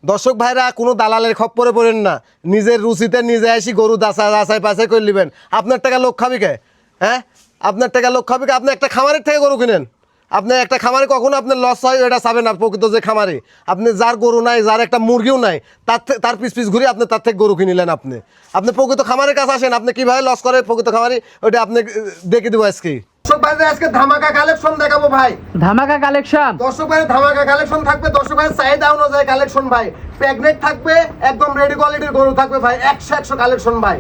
দর্শক ভাইরা কোনো দালালের খপ্পরে পড়েন না, নিজের রুচিতে নিজে আসি গরু যাচাই বাছাই করে নেবেন। আপনার টাকা লোক খাবি কে? হ্যাঁ, আপনার টাকা লোক খাবি কে? আপনি একটা খামারের থেকে গরু কিনেন, আপনি একটা খামারে কখনো আপনার লস হয় এটা চাবেন না। প্রকৃত যে খামারে আপনি যার গরু নাই, যার একটা মুরগিও নাই, তার পিস ঘুরে আপনি তার থেকে গরু কিনিলেন। আপনি প্রকৃত খামারের কাছে আসেন, আপনি কিভাবে লস করে প্রকৃত খামারি ওটা আপনি দেখে দেবো আজকে। দর্শক ভাই আজকে ধামাকা কালেকশন দেখাবো ভাই, ধামাকা কালেকশন। দর্শক ভাই ধামাকা কালেকশন থাকবে। দর্শক ভাই চাহিদা অনুযায়ী কালেকশন ভাই, প্রেগনেন্ট থাকবে, একদম রেডি কোয়ালিটির গরু থাকবে ভাই, 100 কালেকশন ভাই।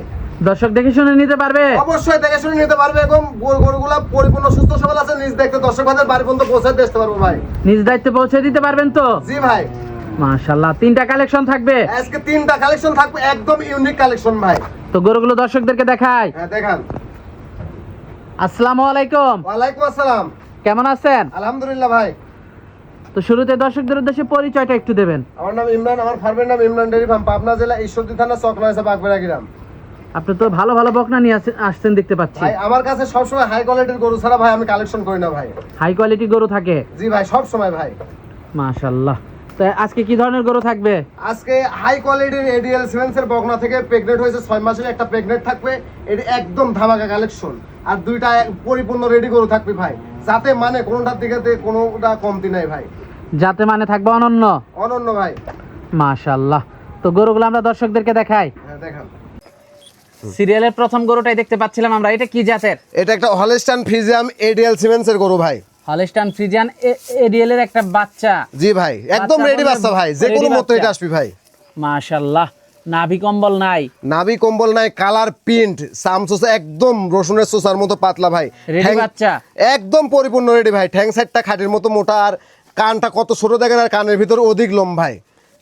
দর্শক দেখে শুনে নিতে পারবে, অবশ্যই দেখে শুনে নিতে পারবে এবং গরুগুলা পরিপূর্ণ সুস্থ সবল আছে, নিজ দেখতে দর্শক ভাইদের বাড়ি পর্যন্ত পৌঁছে দিতে পারবো ভাই। নিজ দায়িত্বে পৌঁছে দিতে পারবেন তো? জি ভাই, মাশাআল্লাহ। 3টা কালেকশন থাকবে আজকে, 3টা কালেকশন থাকবে, একদম ইউনিক কালেকশন ভাই। তো গরুগুলো দর্শকদেরকে দেখাই। হ্যাঁ দেখান। আসসালামু আলাইকুম। ওয়ালাইকুম আসসালাম। কেমন আছেন? আলহামদুলিল্লাহ ভাই। তো শুরুতে দর্শকদের উদ্দেশ্যে পরিচয়টা একটু দেবেন। আমার নাম ইমরান, আমার ফার্মের নাম ইমরান ডেইরি ফার্ম, পাবনা জেলা ঈশ্বরদী থানা চকনাইসা বাগবেড়া গ্রাম। আপনি তো ভালো ভালো বকনা নিয়ে আসছেন দেখতে পাচ্ছি ভাই আমার কাছে সবসময় হাই কোয়ালিটির গরু ছাড়া ভাই আমি কালেকশন করি না ভাই। হাই কোয়ালিটি গরু থাকে? জি ভাই, সব সময় ভাই। মাশাআল্লাহ। তো আজকে কি ধরনের গরু থাকবে? আজকে হাই কোয়ালিটির এডিএল সিমেন্সের বকনা থেকে প্রেগনেন্ট হয়েছে 6 মাসের একটা প্রেগনেন্ট থাকবে, এটি একদম ধামাকা কালেকশন। আর 2টা পরিপূর্ণ রেডি গরু থাকবে ভাই, যাতে মানে কোনোটার দিকে কোনোটা কমতি নাই ভাই, যাতে মানে থাকবে অনন্য অনন্য ভাই। মাশাআল্লাহ। তো গরুগুলো আমরা দর্শকদেরকে দেখাই। হ্যাঁ দেখান। সিরিয়ালের প্রথম গরুটাই দেখতে পাচ্ছিলাম আমরা, এটা কি জাতের? এটা একটা হলস্টাইন ফ্রিজিয়ান এডিএল সিমেন্সের গরু ভাই। হলস্টাইন ফ্রিজিয়ান এডিএল এর একটা বাচ্চা। জি ভাই, একদম রেডি বাচ্চা ভাই, যে কোনো মতো এটা আসবে ভাই। মাশাআল্লাহ। নাভি কম্বল নাই? নাভি কম্বল নাই, কালার প্রিন্ট সামসোসা একদম রসুনের সোসার মতো পাতলা ভাই, রেডি বাচ্চা একদম পরিপূর্ণ রেডি ভাই। ঠ্যাং সাইডটা খাটের মতো মোটা, আর কানটা কত ছোট দেখেন, আর কানের ভিতর অধিক লোম ভাই।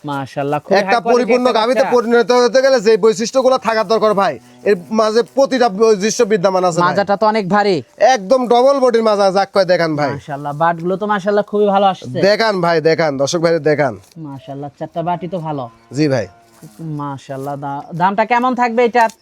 মাশাআল্লাহ। একটা পরিপূর্ণ গাভীতে পরিণত হতে গেলে যে বৈশিষ্ট্যগুলো থাকার দরকার ভাই, এর মাঝে প্রতিটা বৈশিষ্ট্য বিদ্যমান আছে। মাজাটা তো অনেক ভারী, একদম ডবল বডির মাজা, যাক কয় দেখান ভাই। মাশাআল্লাহ। বাটগুলো তো মাশাআল্লাহ খুবই ভালো আসছে। দেখান ভাই, দেখান দর্শক ভাই দেখান। মাশাআল্লাহ, 4টা বাটি তো ভালো। জি ভাই। মাশাআল্লাহ। দামটা কেমন থাকবে এটার?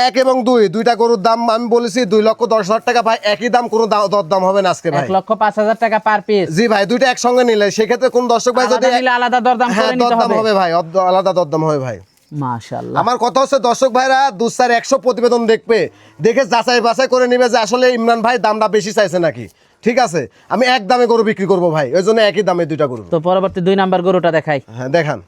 1 এবং 2 দুইটা গরুর দাম আমি বলেছি 2,10,000 টাকা ভাই, একই দাম, কোনো দরদাম হবে না আজকে ভাই। 1,05,000 টাকা পার পিস। জি ভাই, দুইটা একসঙ্গে নিলে সেক্ষেত্রে কোন দর্শক ভাই যদি আলাদা দরদাম করে নিতে দরদাম হবে হবে ভাই, আলাদা দরদাম হবে ভাই। মাশাআল্লাহ। আমার কথা হচ্ছে দর্শক ভাইরা 2-4-100 প্রতিবেদন দেখবে, দেখে যাচাই বাছাই করে নিবে যে আসলে ইমরান ভাই দামটা বেশি চাইছে নাকি। ঠিক আছে, আমি এক দামে গরু বিক্রি করব ভাই, ওই জন্য একই দামে দুইটা গরু। তো পরবর্তী 2 নাম্বার গরুটা দেখাই। হ্যাঁ দেখান।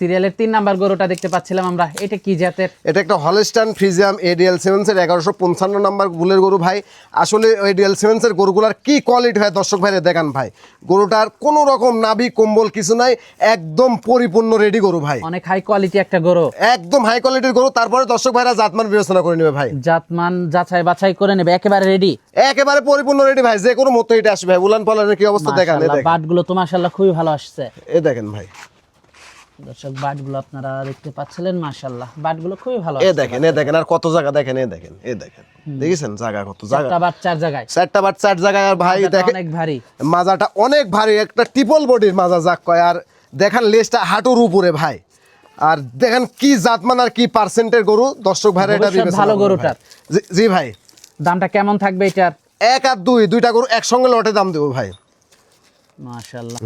সিরিয়ালের 3 নাম্বার গরুটা দেখতে পাচ্ছিলাম আমরা, এটা কি জাতের? এটা একটা হলস্টাইন ফ্রিজিয়ান এডিএল সিমেন্সের 1155 নাম্বার বুলের গরু ভাই। আসলে এডিএল সিমেন্সের গরুগুলার কি কোয়ালিটি হয় দর্শক ভাইরে দেখান ভাই। গরুটার কোনো রকম নাভি কম্বল কিছু নাই, একদম পরিপূর্ণ রেডি গরু ভাই, অনেক হাই কোয়ালিটি একটা গরু, একদম হাই কোয়ালিটির গরু। তারপরে দর্শক ভাইরা জাতমান বিবেচনা করে নেবে ভাই, জাতমান যাচাই বাছাই করে নেবে, একেবারে রেডি, একেবারে পরিপূর্ণ রেডি ভাই, যে কোনো মতো এটা আসবে ভাই। উলান পালানের কি অবস্থা দেখান। বাটগুলো তো মাশাআল্লাহ খুবই ভালো আসছে। এ দেখেন ভাই, দর্শক বাটগুলো আপনারা দেখতে পাচ্ছিলেন, মাশাআল্লাহ বাটগুলো খুবই ভালো। এ দেখেন, এ দেখেন, আর কত জায়গা দেখেন, এ দেখেন, এ দেখেন, দেখেছেন জায়গা কত জায়গা, 4টা বাট 4 জায়গায়, 4টা বাট 4 জায়গায়। আর ভাই দেখেন অনেক ভারী, মাজাটা অনেক ভারী, একটা ট্রিপল বডির মাজা যাক কয়। আর দেখেন লেজটা হাঁটুর উপরে ভাই, আর দেখেন কি জাতমান আর কি পার্সেন্টের গরু দর্শক ভাইরা এটা বিবেচনা ভালো করবে গরুটার। ভাই। জি ভাই। দামটা কেমন থাকবে এটার? 1 আর 2 দুইটা গরু একসঙ্গে লটে দাম দেবো ভাই। মাশাআল্লাহ।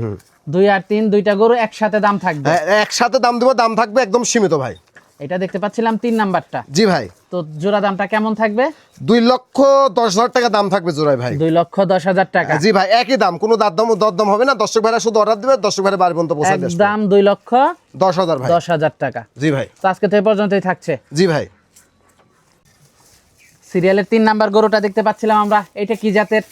2 আর 3 দুইটা গরু একসাথে দাম থাকবে? একসাথে দাম দেবো, দাম থাকবে একদম সীমিত ভাই। এটা দেখতে পাচ্ছিলাম 3 নাম্বারটা। জি ভাই। তো জোড়া দামটা কেমন থাকবে? 2,10,000 টাকা দাম থাকবে জোড়ায় ভাই। 2,10,000 টাকা। জি ভাই, একই দাম, কোনো দরদাম হবে না। দর্শক ভাইরা শুধু অর্ডার দিবে, দর্শক ভাইরা বাড়ি পর্যন্ত পৌঁছে দেবে। একদম 2,10,000 ভাই, 10,000 টাকা। জি ভাই। তো আজকে তো এই পর্যন্তই থাকছে। জি ভাই। সিরিয়ালের 3 নাম্বার গরুটা দেখতে পাচ্ছিলাম আমরা, এটা কি জাতের?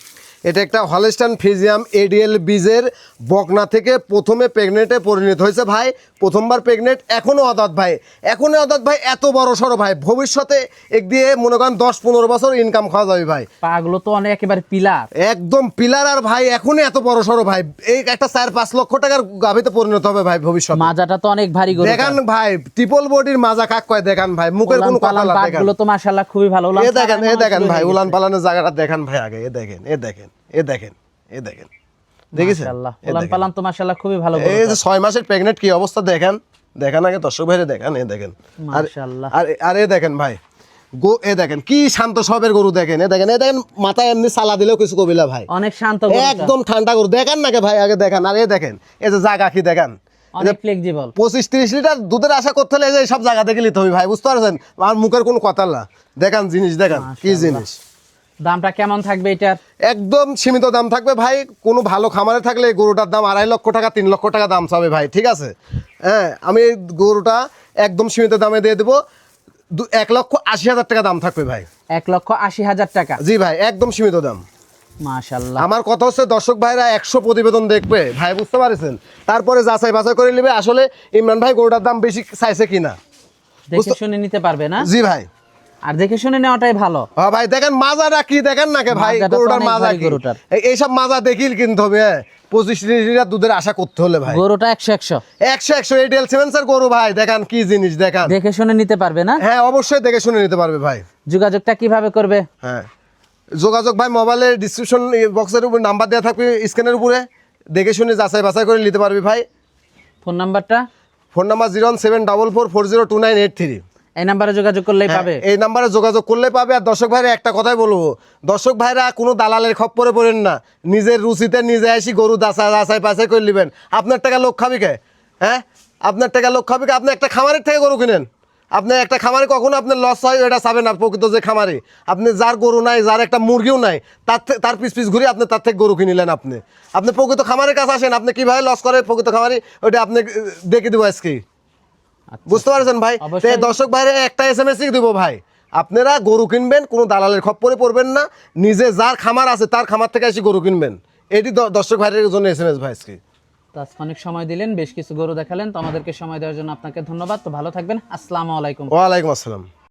এটা একটা হলস্টাইন ফ্রিজিয়াম এডিএল বীজের বকনা থেকে প্রথমে প্রেগনেন্টে পরিণত হয়েছে ভাই, প্রথমবার প্রেগনেন্ট, এখনো আদাত ভাই, এখনো আদাত ভাই, এত বড় সড়ো ভাই, ভবিষ্যতে এক দিয়ে মনে করেন 10-15 বছর ইনকাম খাওয়া যাবে ভাই। পাগুলো তো অনেক একেবারে পিলার, একদম পিলার। আর ভাই এখনই এত বড় সড়ো ভাই, এই একটা 4-5 লক্ষ টাকার গাভীতে পরিণত হবে ভাই ভবিষ্যতে। মাজাটা তো অনেক ভারী গরু। দেখান ভাই, ট্রিপল বডির মাজা কাক কয় দেখান ভাই, মুখের কোনো কথা না। দেখেন পাগুলো তো মাশাআল্লাহ খুবই ভালো। এ দেখেন, এ দেখেন ভাই, উলান পালানের জায়গাটা দেখান ভাই আগে। এ দেখেন, এ দেখেন, এ দেখেন, এ দেখেন, দেখেছেন? মাশাআল্লাহ উলান পালান তো মাশাআল্লাহ খুবই ভালো। এই যে 6 মাসের প্রেগনেন্ট কি অবস্থা দেখেন, দেখান আগে দর্শক ভাইরে দেখান। এ দেখেন, মাশাআল্লাহ। আর এ দেখেন ভাই, এ দেখেন কি শান্ত স্বভাবের গরু দেখেন। এ দেখেন, এ দেখেন, মাথায় এমনি সালা দিলেও কিছু কবিলা ভাই, অনেক শান্ত গরু, একদম ঠান্ডা গরু। দেখান নাকি ভাই আগে দেখান। আর এ দেখেন, এই যে জায়গা কি দেখেন, অনেক ফ্লেক্সিবল। 25-30 লিটার দুধের আশা করতে হলে এই সব জায়গা থেকে নিতে হবে ভাই, বুঝতে পারছেন? আর মুখের কোনো কথা না, দেখান জিনিস, দেখান কি জিনিস। দামটা কেমন থাকবে এটার? একদম সীমিত দাম থাকবে ভাই। কোনো ভালো খামারে থাকলে এই গরুটার দাম 2.5 লক্ষ টাকা 3 লক্ষ টাকা দাম চাবে ভাই, ঠিক আছে? হ্যাঁ, আমি এই গরুটা একদম সীমিত দামে দিয়ে দেবো। 1,80,000 টাকা দাম থাকবে ভাই। 1,80,000 টাকা? জি ভাই, একদম সীমিত দাম। মাশাআল্লাহ। আমার কথা হচ্ছে দর্শক ভাইরা 100 প্রতিবেদন দেখবে ভাই, বুঝতে পারছেন? তারপরে যাচাই বাছাই করে নেবে আসলে ইমরান ভাই গরুটার দাম বেশি চাইছে কিনা। দেখে শুনে নিতে পারবে না? জি ভাই, আর দেখে শুনে নেওয়াটাই ভালো। হ্যাঁ ভাই, দেখেন মাজাটা কি, দেখেন নাকি ভাই মাজাটা তো গরুটার অনেক মাজা ভারী কি। গরুটার। এইসব মাজা দেখিল কিনতে হবে। 25 লিটার দুধের আশা করতে হলে ভাই গরুটা 100 100 এডিএল সিমেন্সের গরু ভাই, দেখান কি জিনিস, দেখান। দেখে শুনে নিতে পারবে না? হ্যাঁ, অবশ্যই দেখে শুনে নিতে পারবে ভাই। যোগাযোগটা কিভাবে করবে? হ্যাঁ, যোগাযোগ ভাই মোবাইলের ডিসক্রিপশন বক্সের উপর নাম্বার দেওয়া থাকবে, স্ক্রিনের উপরে দেখে শুনে যাচাই বাছাই করে নিতে পারবে ভাই। ফোন নাম্বারটা? Phone number 01744402983। এই নাম্বারে যোগাযোগ করলেই পাবে? এই নাম্বারে যোগাযোগ করলে পাবে। আর দর্শক ভাইরা একটা কথাই বলবো, দর্শক ভাইরা কোনো দালালের খপ্পরে পড়েন না, নিজের রুচিতে নিজে আসি গরু যাচাই বাছাই করে নেবেন। আপনার টাকা লোক খাবি কে? হ্যাঁ, আপনার টাকা লোক খাবি কে? আপনি একটা খামারের থেকে গরু কিনেন। আপনি একটা খামারে কখনো আপনার লস হয় এটা চাবেন না। প্রকৃত যে খামারে আপনি যার গরু নাই, যার একটা মুরগিও নাই, তার পিস ঘুরে আপনি তার থেকে গরু কিনিলেন। আপনি প্রকৃত খামারের কাছে আসেন, আপনি কিভাবে লস করে প্রকৃত খামারি ওইটা আপনি দেখে দেবো আজকে, বুঝতে পারছেন ভাই? অবশ্যই। দর্শক ভাইরা একটা SMS দিব ভাই, আপনারা গরু কিনবেন কোনো দালালের খপ্পরে পড়বেন না, নিজে যার খামার আছে তার খামার থেকে এসে গরু কিনবেন। এটি দর্শক ভাইয়ের জন্য SMS ভাই আজকে। তো আজকে অনেক সময় দিলেন, বেশ কিছু গরু দেখালেন, তো আমাদেরকে সময় দেওয়ার জন্য আপনাকে ধন্যবাদ। তো ভালো থাকবেন, আসসালামু আলাইকুম। ওয়ালাইকুম আসসালাম।